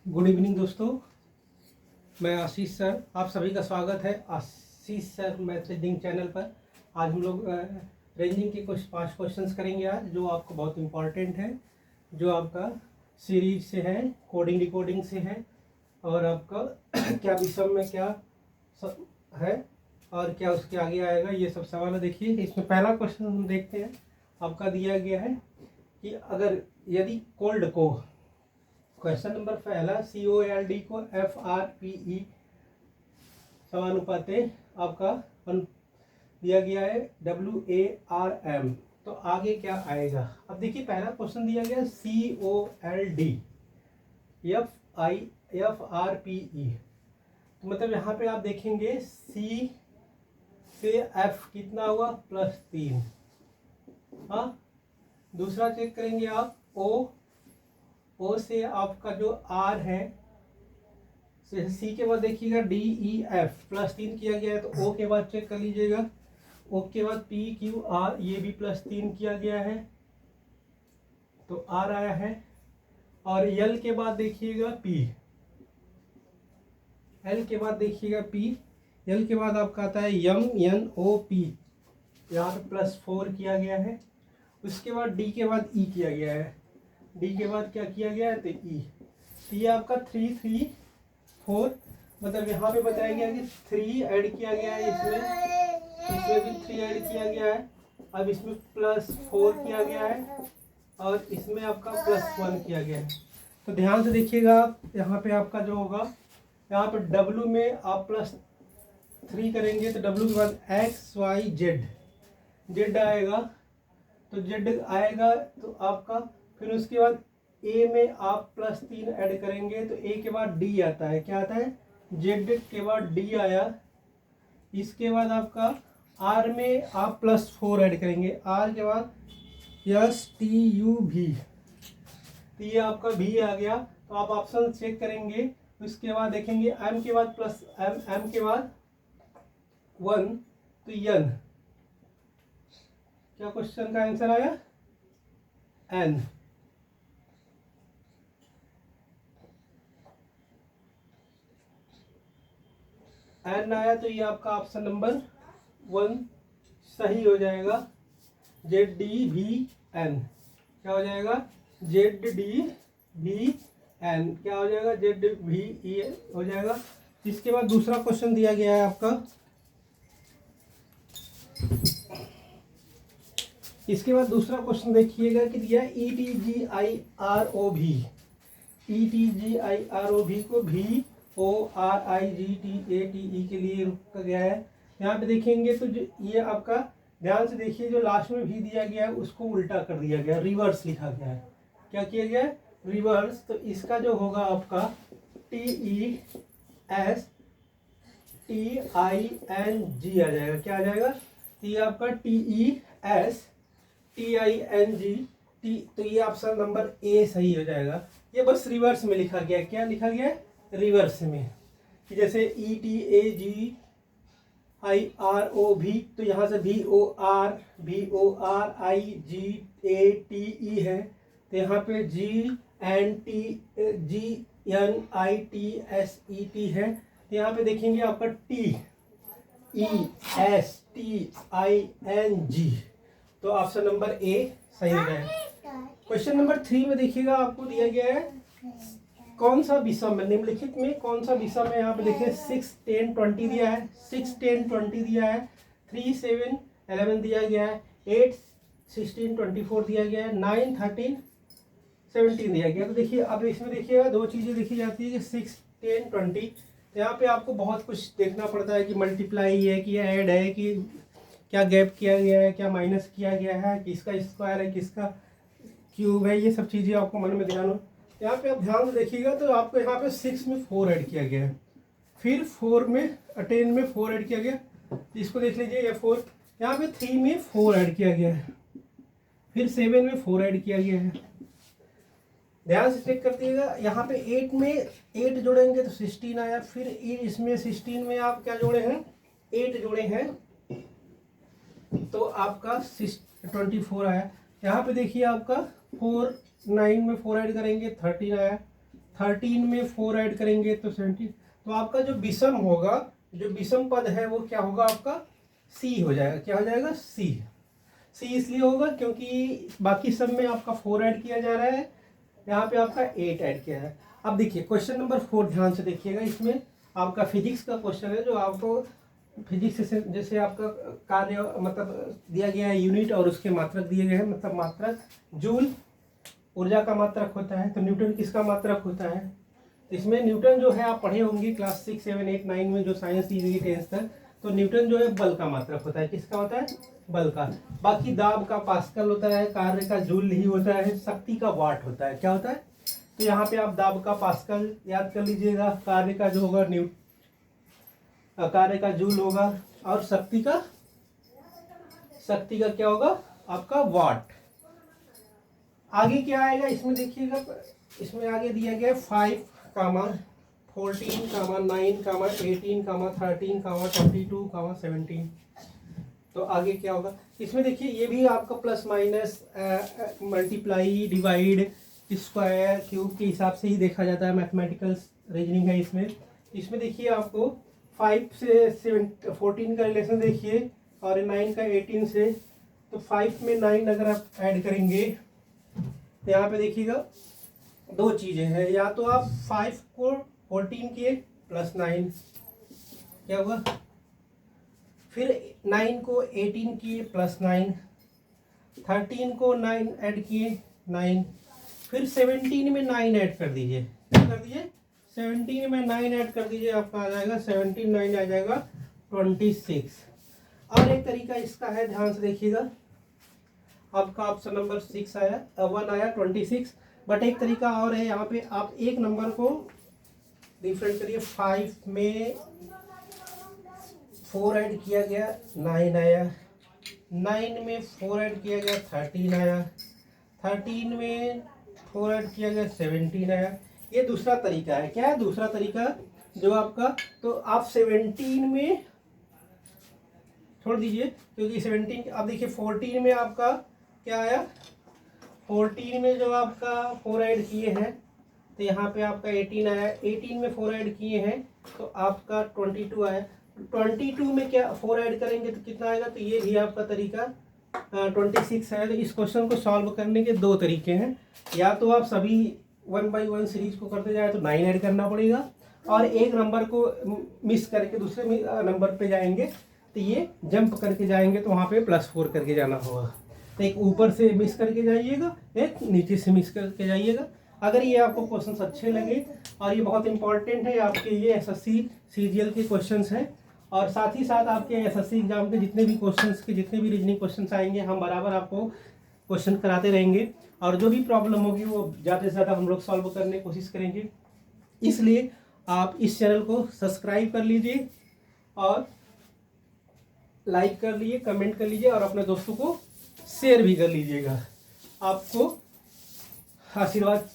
Good evening दोस्तों, मैं आशीष sir, आप सभी का स्वागत है आशीष सर मैथ रीडिंग चैनल पर। आज हम लोग रेंजिंग के कुछ 5 क्वेश्चंस करेंगे आज, जो आपको बहुत इम्पॉर्टेंट है, जो आपका सीरीज से है, कोडिंग डिकोडिंग से है, और आपका क्या विषम में क्या है और क्या उसके आगे आएगा, ये सब सवाल है। देखिए इसमें पहला क्वेश्चन हम देखते हैं। आपका दिया गया है कि अगर यदि कोल्ड को, क्वेश्चन नंबर पहला, COLD को FRPE समानुपाते आपका दिया गया है WARM, तो आगे क्या आएगा। अब देखिए पहला क्वेश्चन दिया गया COLD FRPE, तो मतलब यहाँ पे आप देखेंगे C से F कितना हुआ +3। हाँ, दूसरा चेक करेंगे आप O से आपका जो R है, C के बाद देखिएगा DEF +3 किया गया है, तो O के बाद चेक कर लीजिएगा। O के बाद PQR, ये भी +3 किया गया है, तो R आया है। और L के बाद देखिएगा P, L के बाद देखिएगा P, L के बाद आपका आता है MNOP, यहाँ पे +4 किया गया है। उसके बाद D के बाद E किया गया है, D के बाद क्या किया गया है, तो E। तो ये आपका 3 3 4, मतलब यहाँ पे बताया गया कि 3 ऐड किया गया है, इसमें भी 3 ऐड किया गया है। अब इसमें +4 किया गया है और इसमें आपका +1 किया गया है। तो ध्यान से देखिएगा आप, यहाँ पे आपका जो होगा, यहाँ पे W में आप +3 करेंगे तो W के बाद Z आएगा, तो Z आएगा तो आपका, फिर उसके बाद A में आप +3 ऐड करेंगे तो A के बाद D आता है। क्या आता है, Z के बाद D आया। इसके बाद आपका R में आप +4 ऐड करेंगे, R के बाद STUV, तो ये आपका V आ गया। तो आप ऑप्शन चेक करेंगे, उसके बाद देखेंगे M के बाद M के बाद 1, तो N, क्या क्वेश्चन का आंसर आया, N। N आया, तो ये आपका ऑप्शन नंबर 1 सही हो जाएगा। ZDVN क्या हो जाएगा, ZDVN क्या हो जाएगा, ZVE हो जाएगा। इसके बाद दूसरा क्वेश्चन दिया गया है आपका, इसके बाद दूसरा क्वेश्चन देखिएगा कि दिया ETGIROV को VORIGTATE के लिए रखा गया है। यहाँ पे देखेंगे तो जो ये आपका, ध्यान से देखिए, जो लास्ट में भी दिया गया है उसको उल्टा कर दिया गया, रिवर्स लिखा गया है। क्या किया गया है, रिवर्स। तो इसका जो होगा आपका TESTING आ जाएगा। क्या आ जाएगा, तो ये आपका TESTING, तो ये ऑप्शन नंबर A सही हो जाएगा। ये बस रिवर्स में लिखा गया है। क्या लिखा गया है, रिवर्स में, कि जैसे ETAGIROV, तो यहाँ से VORIGATE है, तो यहाँ पे GNITSET है, तो यहाँ पे देखेंगे आपका TESTING, तो ऑप्शन नंबर A सही हो जाएगा। क्वेश्चन नंबर 3 में देखिएगा, आपको दिया गया है कौन सा विषम है, निम्नलिखित में कौन सा विषम है। यहाँ पे देखिए 6 10 20 दिया है, 6 10 20 दिया है, 3 7 11 दिया गया है, 8 16 24 दिया गया है, 9 13 17 दिया गया। तो देखिए अब इसमें देखिएगा दो चीज़ें देखी जाती है कि 6 10 20, यहाँ पे आपको बहुत कुछ देखना पड़ता है कि मल्टीप्लाई है कि ऐड है, कि क्या गैप किया गया है, क्या माइनस किया गया है, किसका स्क्वायर है, किसका क्यूब है, ये सब चीज़ें आपको मन में ध्यान हो। यहाँ पे आप ध्यान से देखिएगा तो आपको यहाँ पे 6 में 4 ऐड किया गया है, फिर 4 में 10 में 4 ऐड किया गया, इसको देख लीजिए, ये 4, यहाँ पे 3 में 4 ऐड किया गया है, फिर 7 में 4 ऐड किया गया है। ध्यान से चेक करतिएगा, यहाँ पे 8 में 8 जोड़ेंगे तो 16 आया, फिर इसमें 16 में आप क्या जोड़े हैं, 8 जोड़े हैं, तो आपका 24 आया। यहाँ पे देखिए आपका 4 9 में 4 ऐड करेंगे 13 आया, 13 में 4 ऐड करेंगे तो 17। तो आपका जो विषम होगा, जो विषम पद है वो क्या होगा आपका सी हो जाएगा। क्या हो जाएगा सी। सी इसलिए होगा क्योंकि बाकी सब में आपका 4 ऐड किया जा रहा है, यहाँ पे आपका 8 ऐड किया है। अब देखिए क्वेश्चन नंबर 4 ध्यान से देखिएगा। इसमें आपका फिजिक्स का क्वेश्चन है, जो आपको फिजिक्स से जैसे आपका कार्य मतलब दिया गया है यूनिट और उसके मात्रक दिए गए हैं, मतलब मात्रक जूल ऊर्जा का मात्रक होता है, तो न्यूटन किसका मात्रक होता है। इसमें न्यूटन जो है आप पढ़े होंगे क्लास 6, 7, 8, 9 में जो साइंस दी गई 10th तक, तो न्यूटन जो है बल का मात्रक होता है। किसका होता है बल का। बाकी दाब का पास्कल होता है, कार्य का जूल ही होता है, शक्ति का वाट होता है। क्या होता है, तो यहाँ पे आप दाब का पास्कल याद कर लीजिएगा, कार्य का जो होगा कार्य का जूल होगा, और शक्ति का क्या होगा आपका वाट। आगे क्या आएगा इसमें देखिएगा, इसमें आगे दिया गया है 5, 14, 9, 18, 13, 22, 17। तो आगे क्या होगा इसमें देखिए, ये भी आपका plus minus multiply divide square cube के हिसाब से ही देखा जाता है, मैथमेटिकल रीजनिंग है इसमें। इसमें देखिए आपको 5 से 14 का रिलेशन देखिए, और 9 का 18 से। तो 5 में 9 अगर आप ऐड करेंगे तो यहाँ पे देखिएगा दो चीज़ें हैं, या तो आप 5 को 14 किए प्लस 9 क्या होगा, फिर 9 को 18 किए प्लस 9, 13 को 9 ऐड किए 9, फिर 17 में 9 ऐड कर दीजिए। क्या कर दीजिए 17 में 9 ऐड कर दीजिए, आपका आ जाएगा 17, 9 आ जाएगा 26। और एक तरीका इसका है, ध्यान से देखिएगा, आपका ऑप्शन नंबर 6 आया, 1 आया 26। बट एक तरीका और है, यहाँ पे आप एक नंबर को डिफरेंट करिए। 5 में 4 ऐड किया गया 9 आया, 9 में 4 ऐड किया गया 13 आया, 13 में 4 ऐड किया गया 17 आया। ये दूसरा तरीका है। क्या है दूसरा तरीका जो आपका, तो आप 17 में छोड़ दीजिए क्योंकि 17, अब देखिए 14 में आपका क्या आया, 14 में जो आपका 4 ऐड किए हैं तो यहाँ पे आपका 18 आया, 18 में 4 ऐड किए हैं तो आपका 22 आया। 22 में क्या 4 ऐड करेंगे तो कितना आएगा, तो ये भी आपका तरीका 26 है। तो इस क्वेश्चन को सॉल्व करने के दो तरीके हैं, या तो आप सभी 1 by 1 सीरीज को करते जाए तो 9 ऐड करना पड़ेगा, और एक नंबर को मिस करके दूसरे नंबर पे जाएंगे तो ये जंप करके जाएंगे तो वहाँ पे +4 करके जाना होगा। तो एक ऊपर से मिस करके जाइएगा, एक नीचे से मिस करके जाइएगा। अगर ये आपको क्वेश्चंस अच्छे लगे, और ये बहुत इंपॉर्टेंट है आपके, ये एसएससी सीजीएल के क्वेश्चंस हैं, और साथ ही साथ आपके एसएससी एग्जाम के जितने भी क्वेश्चंस के जितने भी रीजनिंग क्वेश्चंस आएंगे, हम बराबर आपको क्वेश्चन कराते रहेंगे, और जो भी प्रॉब्लम होगी वो ज़्यादा से ज़्यादा हम लोग सॉल्व करने की कोशिश करेंगे। इसलिए आप इस चैनल को सब्सक्राइब कर लीजिए, और लाइक कर लीजिए, कमेंट कर लीजिए, और अपने दोस्तों को शेयर भी कर लीजिएगा। आपको आशीर्वाद